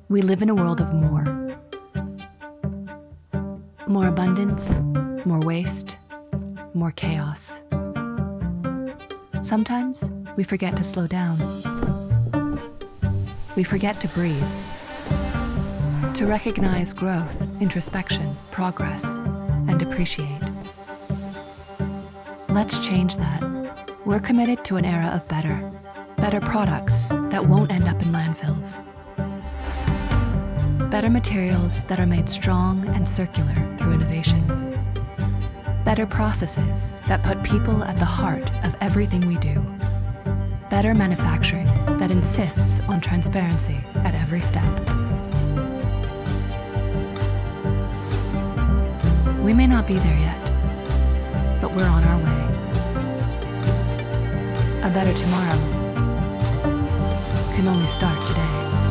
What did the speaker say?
We live in a world of more. More abundance, more waste, more chaos. Sometimes we forget to slow down. We forget to breathe, to recognize growth, introspection, progress, and appreciate. Let's change that. We're committed to an era of better products that won't end up in landfills. Better materials that are made strong and circular through innovation. Better processes that put people at the heart of everything we do. Better manufacturing that insists on transparency at every step. We may not be there yet, but we're on our way. A better tomorrow can only start today.